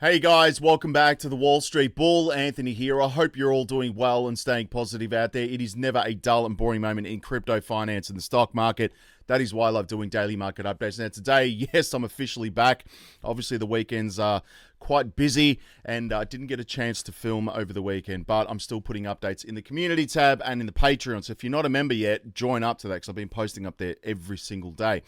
Hey guys, welcome back to the Wall Street Bull. Anthony here. I hope you're all doing well and staying positive out there. It is never a dull and boring moment in crypto finance and the stock market. That is why I love doing daily market updates. Now today, yes, I'm officially back. Obviously the weekends are quite busy and I didn't get a chance to film over the weekend, but I'm still putting updates in the community tab and in the Patreon. So if you're not a member yet, join up to that because I've been posting up there every single day.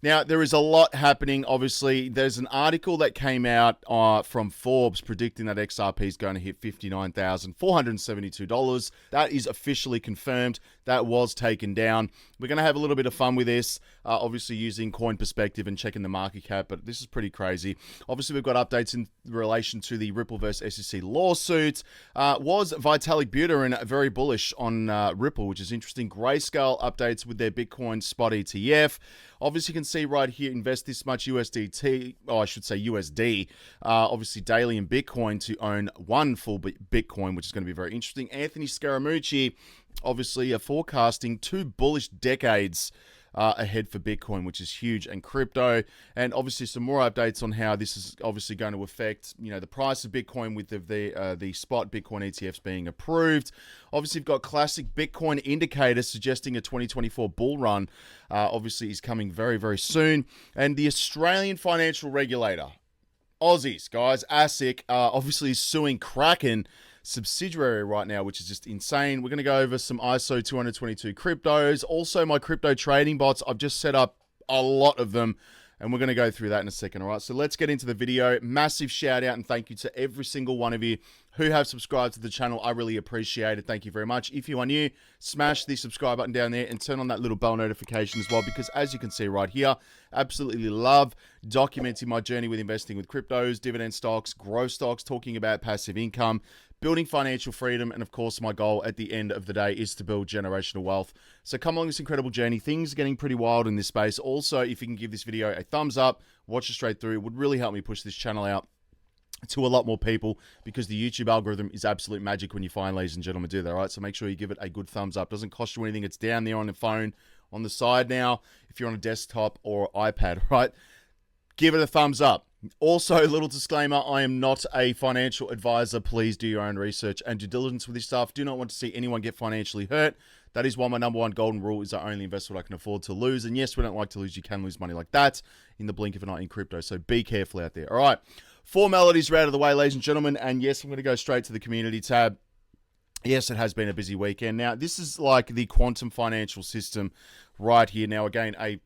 Now, there is a lot happening. Obviously, there's an article that came out from Forbes predicting that XRP is going to hit $59,472. That is officially confirmed. That was taken down. We're going to have a little bit of fun with this, obviously using coin perspective and checking the market cap, but this is pretty crazy. Obviously, we've got updates in relation to the Ripple versus SEC lawsuit. Was Vitalik Buterin very bullish on Ripple, which is interesting. Grayscale updates with their Bitcoin spot ETF. Obviously, you can see right here, invest this much USDT, I should say USD, obviously daily in Bitcoin to own one full Bitcoin, which is going to be very interesting. Anthony Scaramucci, obviously forecasting 2 bullish decades ahead for Bitcoin, which is huge, and crypto, and obviously some more updates on how this is obviously going to affect, the price of Bitcoin with the spot Bitcoin ETFs being approved. Obviously, you've got classic Bitcoin indicators suggesting a 2024 bull run. Obviously, is coming very, very soon, and the Australian financial regulator, Aussies, guys, ASIC, obviously is suing Kraken subsidiary right now, which is just insane. We're going to go over some ISO 222 cryptos. Also, my crypto trading bots. I've just set up a lot of them, and we're going to go through that in a second. All right, so let's get into the video. Massive shout out and thank you to every single one of you who have subscribed to the channel. I really appreciate it. Thank you very much. If you are new, smash the subscribe button down there and turn on that little bell notification as well, because as you can see right here, absolutely love documenting my journey with investing with cryptos, dividend stocks, growth stocks, talking about passive income, building financial freedom, and of course my goal at the end of the day is to build generational wealth. So come along this incredible journey. Things are getting pretty wild in this space. Also, if you can give this video a thumbs up, watch it straight through, it would really help me push this channel out to a lot more people, because the YouTube algorithm is absolute magic when you find, ladies and gentlemen, do that, all right? So make sure you give it a good thumbs up. Doesn't cost you anything. It's down there on the phone, on the side now, if you're on a desktop or iPad, right? Give it a thumbs up. Also, little disclaimer, I am not a financial advisor. Please do your own research and due diligence with this stuff. Do not want to see anyone get financially hurt. That is why my number one golden rule is I only invest what I can afford to lose. And yes, we don't like to lose. You can lose money like that in the blink of an eye in crypto. So be careful out there. All right. Formalities are out of the way, ladies and gentlemen. And yes, I'm going to go straight to the community tab. Yes, it has been a busy weekend. Now, this is like the quantum financial system right here. Now, again, a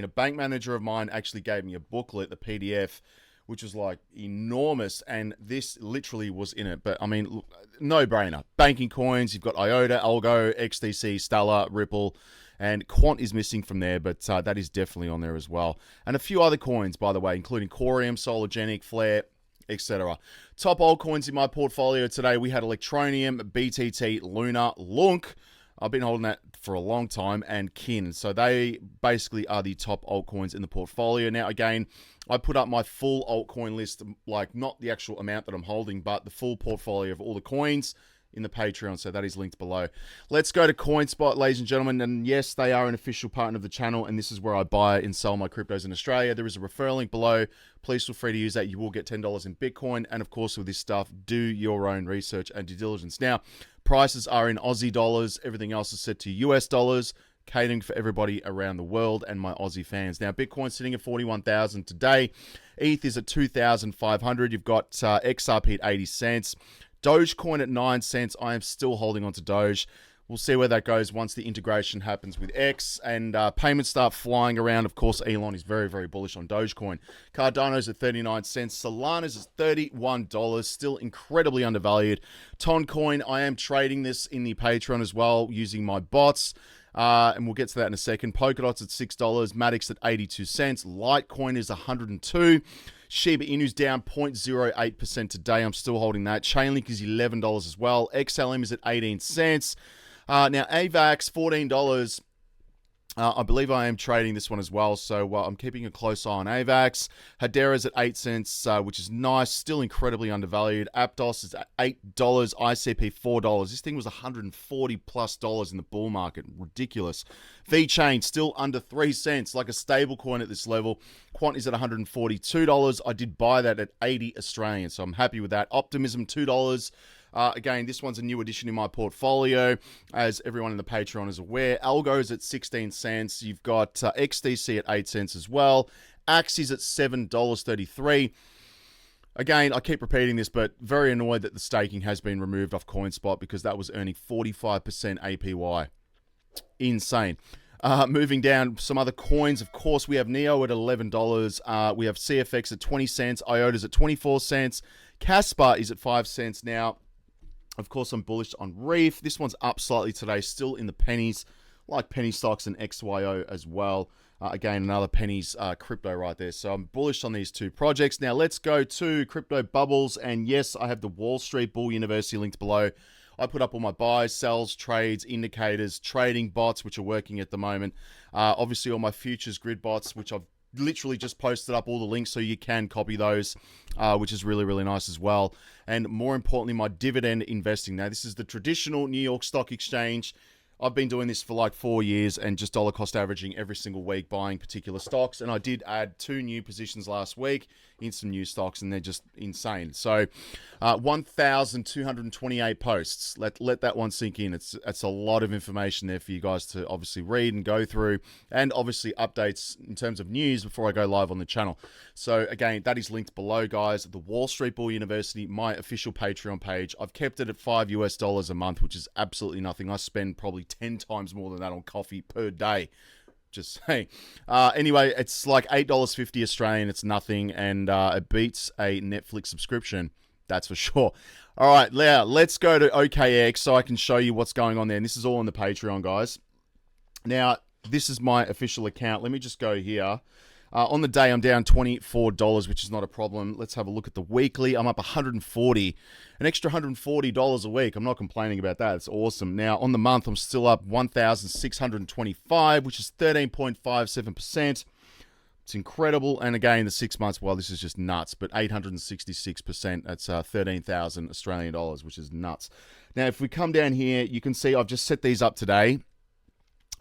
bank manager of mine actually gave me a booklet, the PDF, which was like enormous, and this literally was in it. But I mean, no brainer. Banking coins, you've got IOTA, ALGO, XTC, Stellar, Ripple, and Quant is missing from there, but that is definitely on there as well. And a few other coins, by the way, including Corium, Solargenic, Flare, etc. Top altcoins in my portfolio today, we had Electronium, BTT, Luna, Lunk. I've been holding that for a long time, and Kin. So they basically are the top altcoins in the portfolio. Now, again, I put up my full altcoin list, like not the actual amount that I'm holding, but the full portfolio of all the coins in the Patreon, so that is linked below. Let's go to Coinspot, ladies and gentlemen, and yes, they are an official partner of the channel, and this is where I buy and sell my cryptos in Australia. There is a referral link below. Please feel free to use that. You will get $10 in Bitcoin, and of course, with this stuff, do your own research and due diligence. Now, prices are in Aussie dollars. Everything else is set to US dollars, catering for everybody around the world and my Aussie fans. Now, Bitcoin's sitting at 41,000 today. ETH is at 2,500. You've got XRP at 80 cents. Dogecoin at 9 cents. I am still holding on to Doge. We'll see where that goes once the integration happens with X and payments start flying around. Of course, Elon is very, very bullish on Dogecoin. Cardano's at 39 cents. Solana's at $31. Still incredibly undervalued. Toncoin, I am trading this in the Patreon as well using my bots. And we'll get to that in a second. Polkadot's at $6. Matic's at 82 cents. Litecoin is 102. Shiba Inu's down 0.08% today. I'm still holding that. Chainlink is $11 as well. XLM is at 18 cents. Now, AVAX, $14. I believe I am trading this one as well, so I'm keeping a close eye on AVAX. Hedera's at 8 cents, which is nice, still incredibly undervalued. Aptos is at $8, ICP $4. This thing was $140+ in the bull market, ridiculous. VeChain still under 3 cents, like a stable coin at this level. Quant is at $142. I did buy that at 80 Australian, so I'm happy with that. Optimism $2. Again, this one's a new addition in my portfolio, as everyone in the Patreon is aware. ALGO is at 16 cents. You've got XDC at 8 cents as well. Axie's at $7.33. Again, I keep repeating this, but very annoyed that the staking has been removed off Coinspot because that was earning 45% APY. Insane. Moving down, some other coins. Of course, we have NEO at $11. We have CFX at 20 cents. IOTA's at 24 cents. Caspar is at 5 cents now. Of course, I'm bullish on Reef. This one's up slightly today, still in the pennies, like penny stocks and XYO as well. Again, another pennies crypto right there. So I'm bullish on these two projects. Now, let's go to crypto bubbles. And yes, I have the Wall Street Bull University linked below. I put up all my buys, sells, trades, indicators, trading bots, which are working at the moment. Obviously, all my futures grid bots, which I've literally just posted up all the links so you can copy those, which is really, really nice as well. And more importantly, my dividend investing. Now, this is the traditional New York Stock Exchange. I've been doing this for like 4 years and just dollar cost averaging every single week, buying particular stocks. And I did add 2 new positions last week in some new stocks, and they're just insane. So 1,228 posts. Let that one sink in. It's a lot of information there for you guys to obviously read and go through, and obviously updates in terms of news before I go live on the channel. So again, that is linked below, guys. The Wall Street Bull University, my official Patreon page. I've kept it at $5 a month, which is absolutely nothing. I spend probably 10 times more than that on coffee per day. Just saying. Anyway, it's like $8.50 Australian. It's nothing, and it beats a Netflix subscription. That's for sure. All right, now let's go to OKEx so I can show you what's going on there. And this is all on the Patreon, guys. Now, this is my official account. Let me just go here. On the day, I'm down $24, which is not a problem. Let's have a look at the weekly. I'm up $140, an extra $140 a week. I'm not complaining about that. It's awesome. Now, on the month, I'm still up $1,625, which is 13.57%. It's incredible. And again, the 6 months, well, this is just nuts, but 866%. That's 13,000 Australian dollars, which is nuts. Now, if we come down here, you can see I've just set these up today.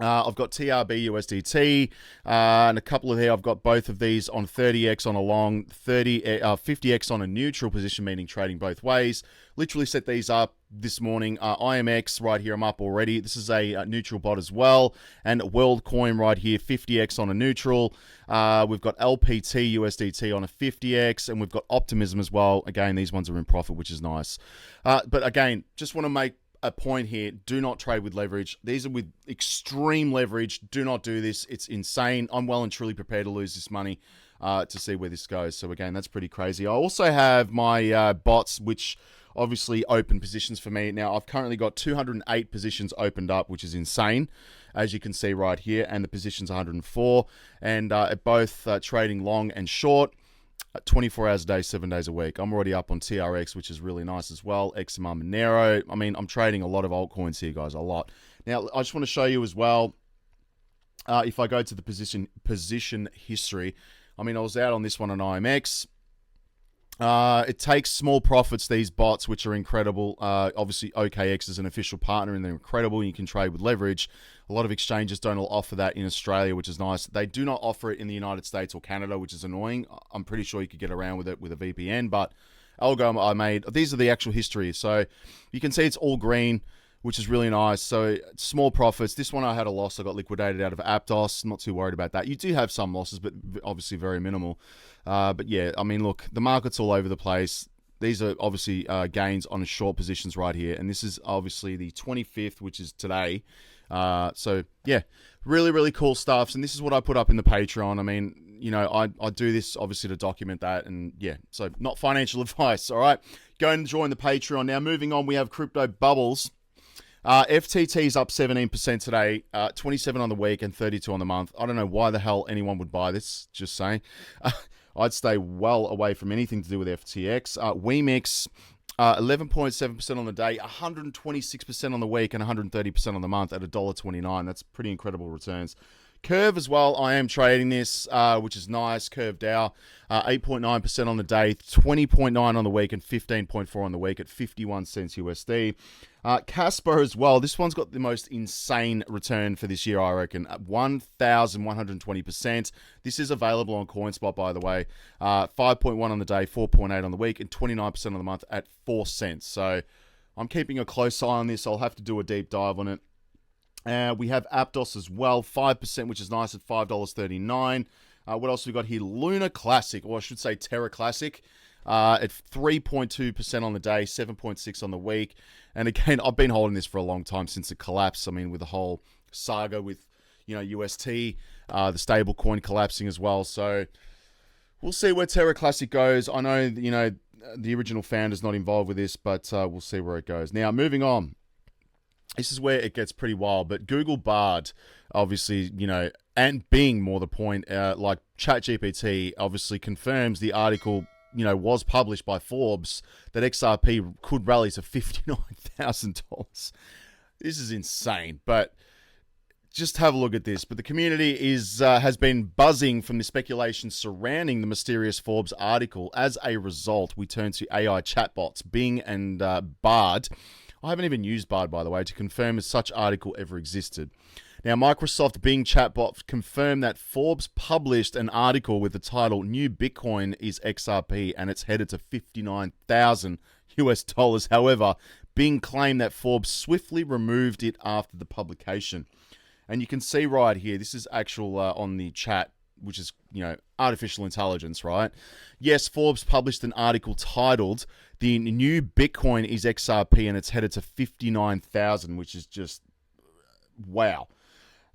I've got TRB USDT, and a couple of here. I've got both of these on 30x on a long, 50x on a neutral position, meaning trading both ways. Literally set these up this morning. IMX right here, I'm up already. This is a neutral bot as well. And WorldCoin right here, 50x on a neutral. We've got LPT USDT on a 50x, and we've got Optimism as well. Again, these ones are in profit, which is nice. But again, just want to make a point here. Do not trade with leverage. These are with extreme leverage. Do not do this. It's insane. I'm well and truly prepared to lose this money to see where this goes. So again, that's pretty crazy. I also have my bots, which obviously open positions for me. Now, I've currently got 208 positions opened up, which is insane, as you can see right here, and the position's 104, and at both trading long and short. 24 hours a day, 7 days a week. I'm already up on TRX, which is really nice as well. XMR Monero. I mean, I'm trading a lot of altcoins here, guys, a lot. Now, I just want to show you as well, if I go to the position history, I mean, I was out on this one on IMX. It takes small profits, these bots, which are incredible. Obviously, OKEx is an official partner, and they're incredible. You can trade with leverage. A lot of exchanges don't offer that in Australia, which is nice. They do not offer it in the United States or Canada, which is annoying. I'm pretty sure you could get around with it with a VPN, but ALGO I made. These are the actual history. So you can see it's all green, which is really nice. So small profits. This one I had a loss. I got liquidated out of Aptos. Not too worried about that. You do have some losses, but obviously very minimal. But yeah, I mean, look, the market's all over the place. These are obviously gains on short positions right here. And this is obviously the 25th, which is today. So yeah, really, really cool stuff. And this is what I put up in the Patreon. I mean, you know, I do this obviously to document that. And yeah, so not financial advice. All right. Go and join the Patreon. Now, moving on, we have crypto bubbles. FTT is up 17% today, 27 on the week and 32 on the month. I don't know why the hell anyone would buy this, just saying. I'd stay well away from anything to do with FTX. WeMix 11.7% on the day, 126% on the week, and 130% on the month at $1.29. That's pretty incredible returns. Curve as well, I am trading this, which is nice. Curve Dow, 8.9% on the day, 20.9 on the week, and 15.4 on the week at 51 cents USD. Casper as well. This one's got the most insane return for this year, I reckon, at 1,120%. This is available on Coinspot, by the way. 5.1 on the day, 4.8 on the week, and 29% on the month at 4 cents. So I'm keeping a close eye on this. I'll have to do a deep dive on it. We have Aptos as well, 5%, which is nice at $5.39. What else we got here? Luna Classic, or I should say Terra Classic, at 3.2% on the day, 7.6 on the week. And again, I've been holding this for a long time since it collapsed. I mean, with the whole saga with, UST, the stable coin collapsing as well. So we'll see where Terra Classic goes. I know, the original founder's not involved with this, but we'll see where it goes. Now, moving on. This is where it gets pretty wild, but Google Bard, obviously, and Bing, more the point, like ChatGPT, obviously confirms the article, was published by Forbes that XRP could rally to $59,000. This is insane, but just have a look at this. But the community has been buzzing from the speculation surrounding the mysterious Forbes article. As a result, we turn to AI chatbots, Bing and Bard. I haven't even used Bard, by the way, to confirm if such article ever existed. Now, Microsoft Bing chatbot confirmed that Forbes published an article with the title "New Bitcoin is XRP" and it's headed to $59,000. However, Bing claimed that Forbes swiftly removed it after the publication. And you can see right here, this is actual on the chat, which is, artificial intelligence, right? Yes, Forbes published an article titled "The New Bitcoin is XRP" and it's headed to 59,000, which is just wow.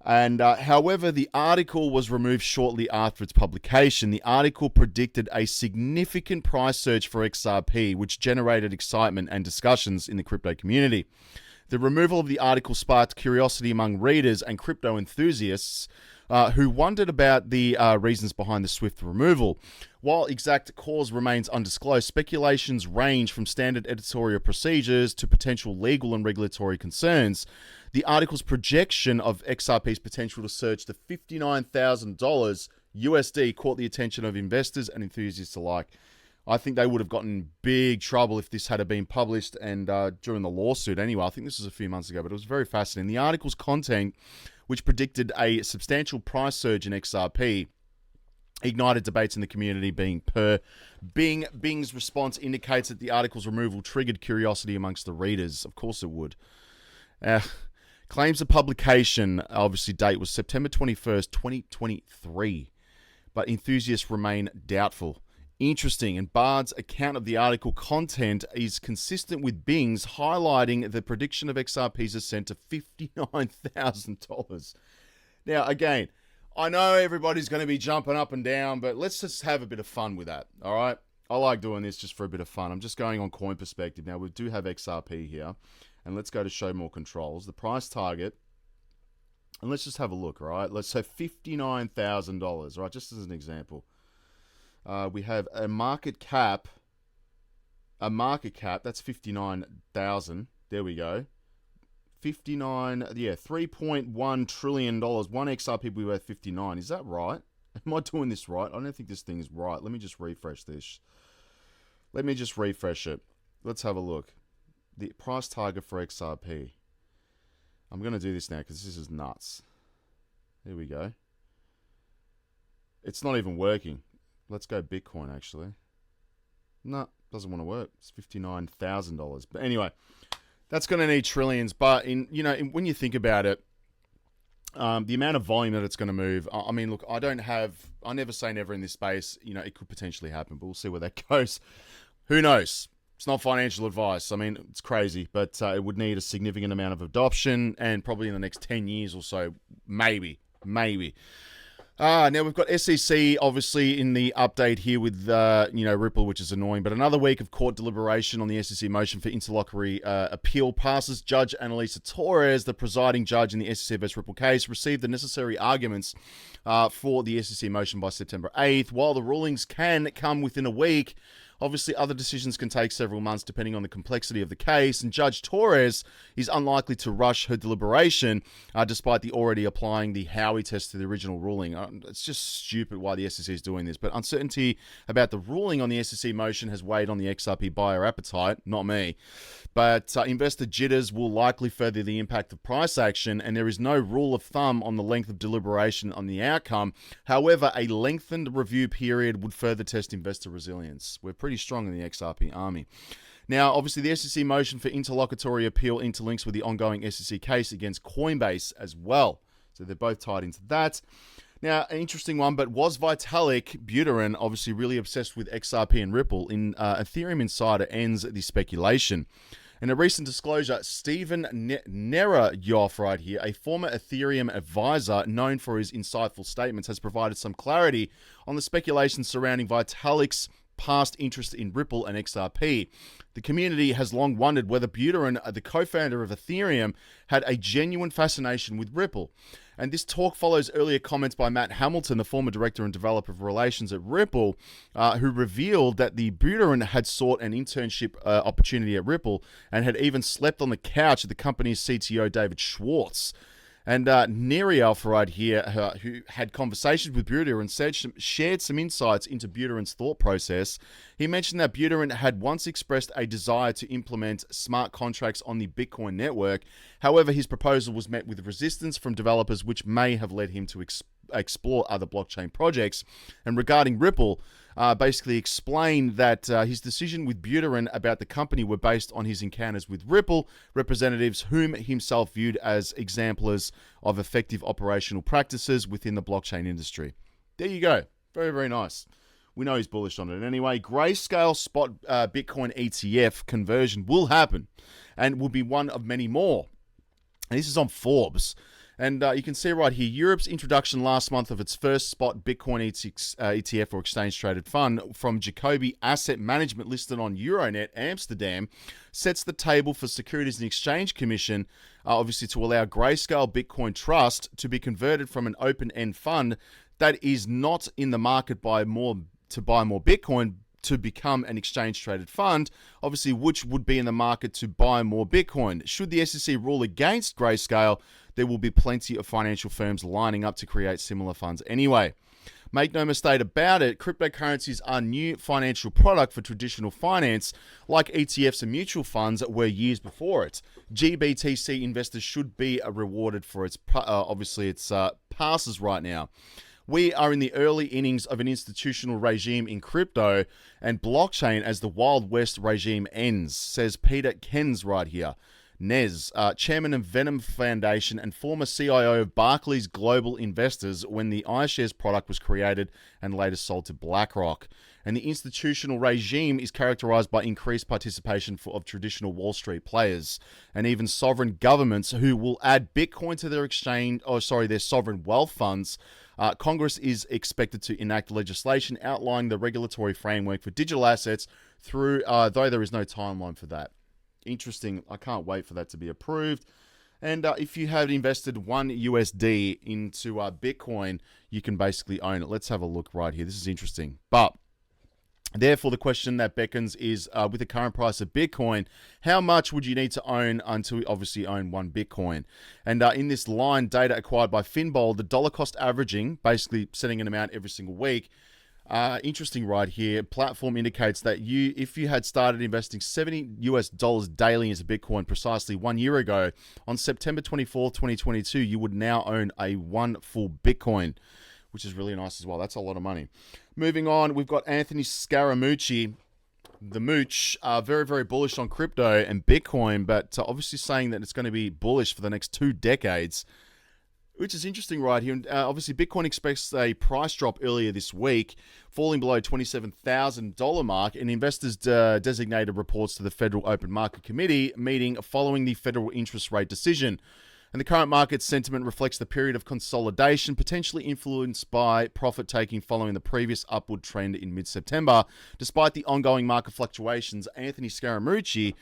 And however, the article was removed shortly after its publication. The article predicted a significant price surge for XRP, which generated excitement and discussions in the crypto community. The removal of the article sparked curiosity among readers and crypto enthusiasts who wondered about the reasons behind the swift removal. While exact cause remains undisclosed, speculations range from standard editorial procedures to potential legal and regulatory concerns. The article's projection of XRP's potential to surge to $59,000 USD caught the attention of investors and enthusiasts alike. I think they would have gotten in big trouble if this had been published and during the lawsuit anyway. I think this was a few months ago, but it was very fascinating. The article's content, which predicted a substantial price surge in XRP, ignited debates in the community. Bing's response indicates that the article's removal triggered curiosity amongst the readers. Of course it would. Claims of publication, obviously date was September 21st, 2023, but enthusiasts remain doubtful. Interesting, and Bard's account of the article content is consistent with Bing's, highlighting the prediction of XRP's ascent to $59,000. Now, again, I know everybody's going to be jumping up and down, but let's just have a bit of fun with that, all right? I like doing this just for a bit of fun. I'm just going on coin perspective. Now, we do have XRP here, and let's go to show more controls. The price target, and let's just have a look, all right? Let's say $59,000, right, just as an example. We have a market cap, that's 59,000. There we go. 3.1 trillion dollars. One XRP will be worth 59. Is that right? Am I doing this right? I don't think this thing's right. Let me just refresh this. Let me just refresh it. Let's have a look. The price target for XRP. I'm going to do this now because this is nuts. There we go. It's not even working. Let's go Bitcoin, actually. No, doesn't want to work. It's $59,000. But anyway, that's going to need trillions. But when you think about it, the amount of volume that it's going to move. I mean, look, I never say never in this space. It could potentially happen, but we'll see where that goes. Who knows? It's not financial advice. I mean, it's crazy, but it would need a significant amount of adoption, and probably in the next 10 years or so, maybe. Now we've got SEC obviously in the update here with Ripple, which is annoying. But another week of court deliberation on the SEC motion for interlocutory appeal passes. Judge Annalisa Torres, the presiding judge in the SEC vs Ripple case, received the necessary arguments for the SEC motion by September 8th. While the rulings can come within a week Obviously, other decisions can take several months depending on the complexity of the case, and Judge Torres is unlikely to rush her deliberation, despite the already applying the Howey test to the original ruling. It's just stupid why the SEC is doing this, but uncertainty about the ruling on the SEC motion has weighed on the XRP buyer appetite, not me. But investor jitters will likely further the impact of price action, and there is no rule of thumb on the length of deliberation on the outcome. However, a lengthened review period would further test investor resilience. We're pretty strong in the XRP army. Now, obviously, the SEC motion for interlocutory appeal interlinks with the ongoing SEC case against Coinbase as well. So they're both tied into that. Now, an interesting one, but was Vitalik Buterin obviously really obsessed with XRP and Ripple? In Ethereum Insider ends the speculation. In a recent disclosure, Stephen Nerayoff right here, a former Ethereum advisor known for his insightful statements, has provided some clarity on the speculation surrounding Vitalik's past interest in Ripple and XRP. The community has long wondered whether Buterin, the co-founder of Ethereum, had a genuine fascination with Ripple. And this talk follows earlier comments by Matt Hamilton, the former director and developer of relations at Ripple, who revealed that the Buterin had sought an internship opportunity at Ripple and had even slept on the couch of the company's CTO, David Schwartz. And Nerialf right here, who had conversations with Buterin, shared some insights into Buterin's thought process. He mentioned that Buterin had once expressed a desire to implement smart contracts on the Bitcoin network. However, his proposal was met with resistance from developers, which may have led him to explore other blockchain projects. And regarding Ripple, basically explained that his decision with Buterin about the company were based on his encounters with Ripple representatives, whom himself viewed as exemplars of effective operational practices within the blockchain industry. There you go. Very, very nice. We know he's bullish on it. Anyway, Grayscale spot Bitcoin ETF conversion will happen and will be one of many more. And this is on Forbes. And you can see right here, Europe's introduction last month of its first spot Bitcoin ETF or exchange-traded fund from Jacobi Asset Management listed on Euronet Amsterdam sets the table for Securities and Exchange Commission, obviously to allow Grayscale Bitcoin Trust to be converted from an open-end fund that is not in the market to buy more Bitcoin to become an exchange-traded fund, obviously which would be in the market to buy more Bitcoin. Should the SEC rule against Grayscale, there will be plenty of financial firms lining up to create similar funds anyway. Make no mistake about it, cryptocurrencies are new financial product for traditional finance, like ETFs and mutual funds were years before it. GBTC investors should be rewarded for its passes right now. We are in the early innings of an institutional regime in crypto and blockchain as the Wild West regime ends, says Peter Kenz right here. Nez, chairman of Venom Foundation and former CIO of Barclays Global Investors when the iShares product was created and later sold to BlackRock. And the institutional regime is characterized by increased participation of traditional Wall Street players and even sovereign governments who will add Bitcoin to their sovereign wealth funds. Congress is expected to enact legislation outlining the regulatory framework for digital assets through, though there is no timeline for that. Interesting. I can't wait for that to be approved. And if you have invested $1 USD into Bitcoin, you can basically own it. Let's have a look right here. This is interesting. But therefore, the question that beckons is, with the current price of Bitcoin, how much would you need to own until you obviously own one Bitcoin? And in this line, data acquired by Finbold, the dollar cost averaging, basically setting an amount every single week. Interesting right here. Platform indicates that if you had started investing $70 daily into Bitcoin precisely 1 year ago, on September 24th, 2022, you would now own one full Bitcoin, which is really nice as well. That's a lot of money. Moving on, we've got Anthony Scaramucci, the Mooch, very, very bullish on crypto and Bitcoin, but obviously saying that it's going to be bullish for the next 2 decades. Which is interesting right here. Obviously, Bitcoin expects a price drop earlier this week, falling below $27,000 mark, and investors designated reports to the Federal Open Market Committee meeting following the federal interest rate decision. And the current market sentiment reflects the period of consolidation, potentially influenced by profit-taking following the previous upward trend in mid-September. Despite the ongoing market fluctuations, Anthony Scaramucci,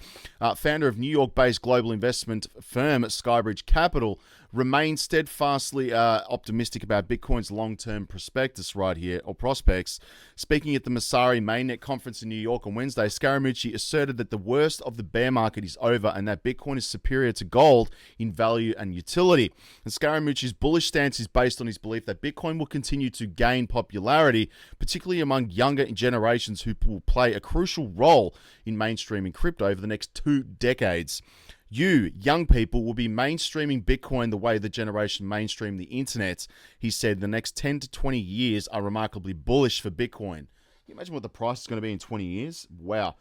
founder of New York-based global investment firm Skybridge Capital, remain steadfastly optimistic about Bitcoin's long-term prospectus right here, or prospects. Speaking at the Masari Mainnet conference in New York on Wednesday, Scaramucci asserted that the worst of the bear market is over and that Bitcoin is superior to gold in value and utility. And Scaramucci's bullish stance is based on his belief that Bitcoin will continue to gain popularity, particularly among younger generations who will play a crucial role in mainstreaming crypto over the next 2 decades. You, young people, will be mainstreaming Bitcoin the way the generation mainstreamed the internet. He said the next 10 to 20 years are remarkably bullish for Bitcoin. Can you imagine what the price is going to be in 20 years? Wow.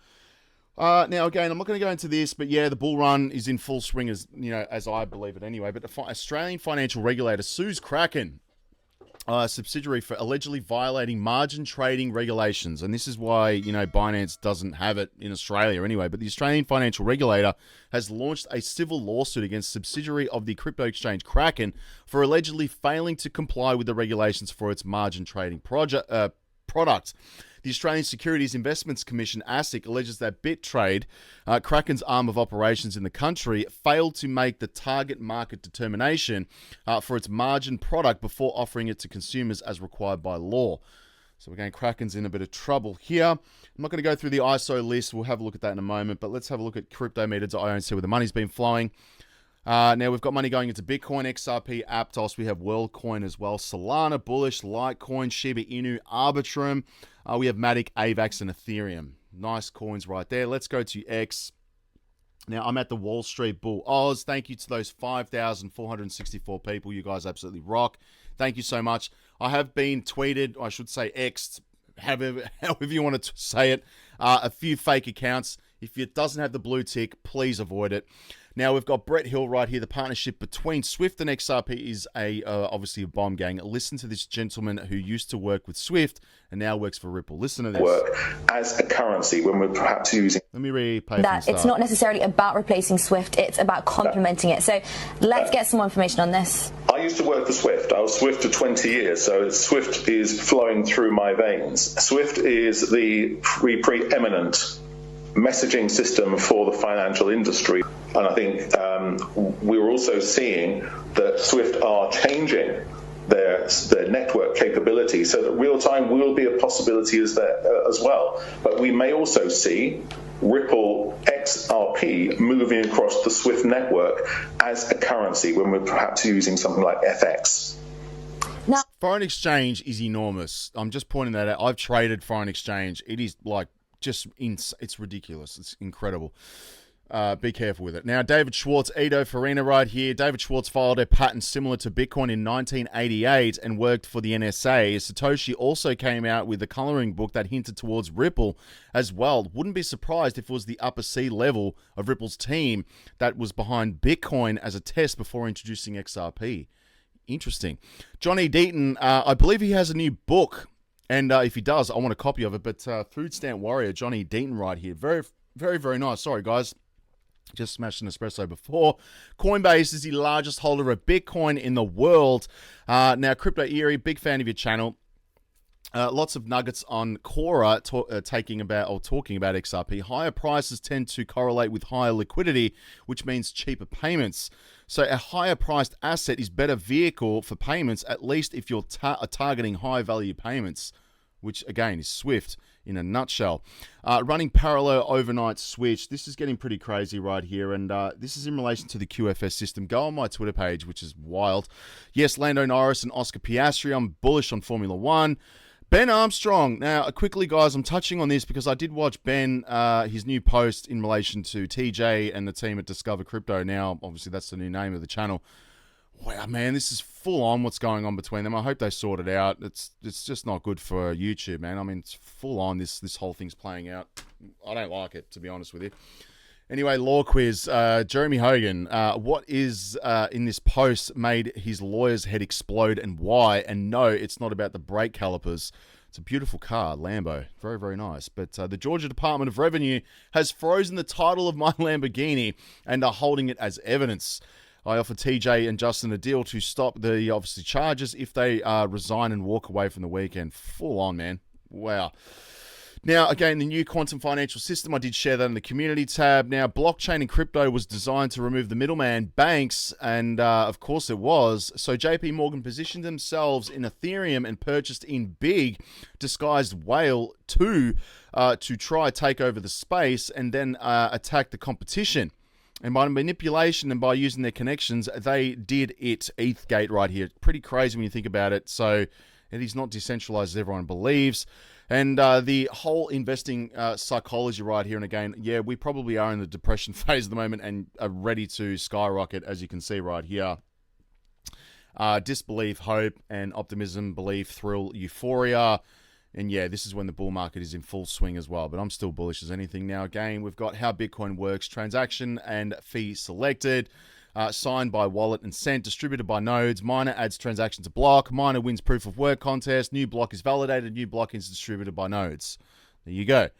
Now, again, I'm not going to go into this, but yeah, the bull run is in full swing, as as I believe it anyway. But the Australian financial regulator sues Kraken, a subsidiary, for allegedly violating margin trading regulations. And this is why, Binance doesn't have it in Australia anyway. But the Australian financial regulator has launched a civil lawsuit against a subsidiary of the crypto exchange Kraken for allegedly failing to comply with the regulations for its margin trading product. The Australian Securities Investments Commission, ASIC, alleges that BitTrade, Kraken's arm of operations in the country, failed to make the target market determination for its margin product before offering it to consumers as required by law. So again, Kraken's in a bit of trouble here. I'm not going to go through the ISO list. We'll have a look at that in a moment, but let's have a look at Cryptometer.io and see where the money's been flowing. Now we've got money going into Bitcoin, XRP, Aptos. We have WorldCoin as well. Solana, bullish. Litecoin, Shiba Inu, Arbitrum. We have Matic, AVAX, and Ethereum. Nice coins right there. Let's go to X. Now, I'm at the Wall Street Bull Oz. Thank you to those 5,464 people. You guys absolutely rock. Thank you so much. I have been tweeted, I should say X'd, however you want to say it, a few fake accounts. If it doesn't have the blue tick, please avoid it. Now, we've got Brett Hill right here. The partnership between Swift and XRP is obviously a bomb gang. Listen to this gentleman who used to work with Swift and now works for Ripple. Listen to this. Work as a currency when we're perhaps using... Let me replay that it's not necessarily about replacing Swift, it's about complementing it. So let's get some more information on this. I used to work for Swift. I was Swift for 20 years, so Swift is flowing through my veins. Swift is the preeminent messaging system for the financial industry. And I think we're also seeing that Swift are changing their network capability so that real time will be a possibility as well. But we may also see Ripple XRP moving across the Swift network as a currency when we're perhaps using something like FX. Now, foreign exchange is enormous. I'm just pointing that out. I've traded foreign exchange. It is like it's ridiculous. It's incredible. Be careful with it. Now, David Schwartz, Edo Farina right here. David Schwartz filed a patent similar to Bitcoin in 1988 and worked for the NSA. Satoshi also came out with a coloring book that hinted towards Ripple as well. Wouldn't be surprised if it was the upper C level of Ripple's team that was behind Bitcoin as a test before introducing XRP. Interesting. Johnny Deaton, I believe he has a new book. And if he does, I want a copy of it. But Food Stamp Warrior, Johnny Deaton right here. Very, very, very nice. Sorry, guys. Just smashed an espresso before. Coinbase is the largest holder of Bitcoin in the world. Now, Crypto Eerie, big fan of your channel. Lots of nuggets on Quora talking about XRP. Higher prices tend to correlate with higher liquidity, which means cheaper payments. So a higher priced asset is better vehicle for payments, at least if you're targeting high value payments, which again is Swift in a nutshell. Running parallel overnight switch. This is getting pretty crazy right here, and this is in relation to the QFS system. Go on my Twitter page, which is wild. Yes, Lando Norris and Oscar Piastri. I'm bullish on Formula One. Ben Armstrong. Now, quickly, guys, I'm touching on this because I did watch Ben, his new post in relation to TJ and the team at Discover Crypto. Now, obviously, that's the new name of the channel. Wow, man, this is full on what's going on between them. I hope they sort it out. It's just not good for YouTube, man. I mean, it's full on. This whole thing's playing out. I don't like it, to be honest with you. Anyway, law quiz. Jeremy Hogan, what is in this post made his lawyer's head explode and why? And no, it's not about the brake calipers. It's a beautiful car, Lambo. Very, very nice. But the Georgia Department of Revenue has frozen the title of my Lamborghini and are holding it as evidence. I offered TJ and Justin a deal to stop the, obviously, charges if they resign and walk away from the weekend. Full on, man. Wow. Now, again, the new quantum financial system, I did share that in the community tab. Now, blockchain and crypto was designed to remove the middleman banks, and of course it was. So JP Morgan positioned themselves in Ethereum and purchased in big, disguised whale to try take over the space and then attack the competition. And by manipulation and by using their connections, they did it. ETHgate right here. Pretty crazy when you think about it. So it is not decentralized as everyone believes. And the whole investing psychology right here, and again, yeah, we probably are in the depression phase at the moment and are ready to skyrocket, as you can see right here. Disbelief, hope, and optimism, belief, thrill, euphoria. And yeah, this is when the bull market is in full swing as well. But I'm still bullish as anything. Now, again, we've got how Bitcoin works, transaction and fee selected. Signed by wallet and sent, distributed by nodes. Miner adds transaction to block. Miner wins proof of work contest. New block is validated. New block is distributed by nodes. There you go.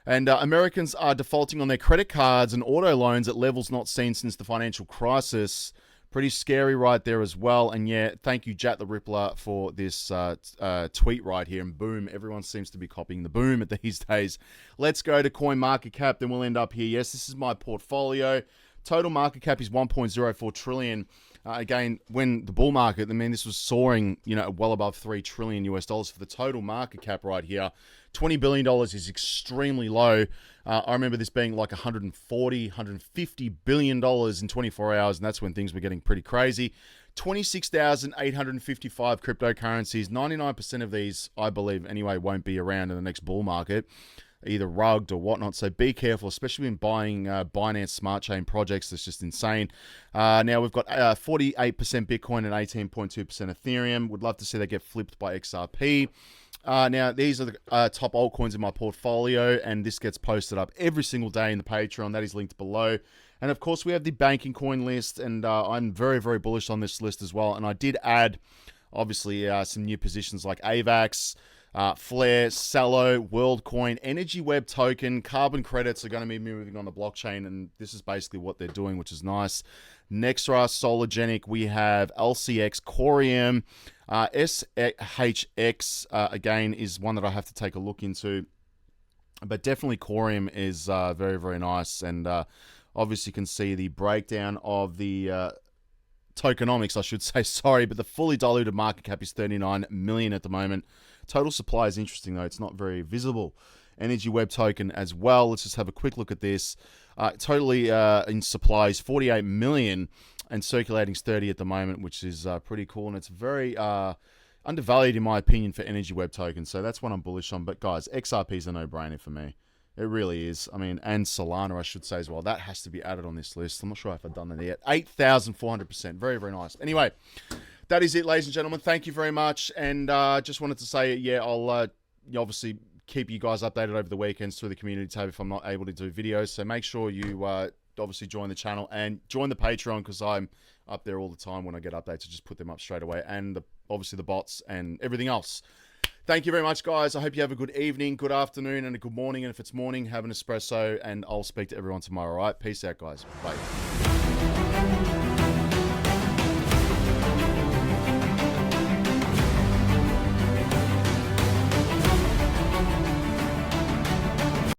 And Americans are defaulting on their credit cards and auto loans at levels not seen since the financial crisis. Pretty scary right there as well. And yeah, thank you, Jack the Rippler, for this tweet right here. And boom, everyone seems to be copying the boom at these days. Let's go to CoinMarketCap, then we'll end up here. Yes, this is my portfolio. Total market cap is 1.04 trillion. Again, when the bull market, I mean, this was soaring, you know, well above $3 trillion US for the total market cap right here. $20 billion is extremely low. I remember this being like $140, $150 billion in 24 hours, and that's when things were getting pretty crazy. 26,855 cryptocurrencies. 99% of these, I believe anyway, won't be around in the next bull market, either rugged or whatnot. So be careful, especially when buying Binance Smart Chain projects. That's just insane. Now we've got 48% Bitcoin and 18.2% Ethereum. Would love to see that get flipped by XRP. Now, these are the top altcoins in my portfolio, and this gets posted up every single day in the Patreon. That is linked below. And of course, we have the banking coin list, and I'm very, very bullish on this list as well. And I did add, obviously, some new positions like AVAX, Flare, Cello, WorldCoin, Energy Web Token, carbon credits are going to be moving on the blockchain, and this is basically what they're doing, which is nice. Nextra, Solargenic, we have LCX, Corium, SHX, again, is one that I have to take a look into, but definitely Corium is very, very nice, and obviously you can see the breakdown of the tokenomics, I should say, sorry, but the fully diluted market cap is 39 million at the moment. Total supply is interesting, though. It's not very visible. Energy Web Token as well. Let's just have a quick look at this. Totally in supply is 48 million and circulating is 30 at the moment, which is pretty cool. And it's very undervalued, in my opinion, for Energy Web Token. So that's what I'm bullish on. But, guys, XRP is a no-brainer for me. It really is. I mean, and Solana, I should say as well. That has to be added on this list. I'm not sure if I've done that yet. 8,400%. Very, very nice. Anyway, that is it, ladies and gentlemen. Thank you very much. And just wanted to say, yeah, I'll obviously keep you guys updated over the weekends through the community tab if I'm not able to do videos. So make sure you obviously join the channel and join the Patreon, because I'm up there all the time when I get updates. I just put them up straight away. And obviously the bots and everything else. Thank you very much, guys. I hope you have a good evening, good afternoon, and a good morning. And if it's morning, have an espresso, and I'll speak to everyone tomorrow, all right? Peace out, guys. Bye.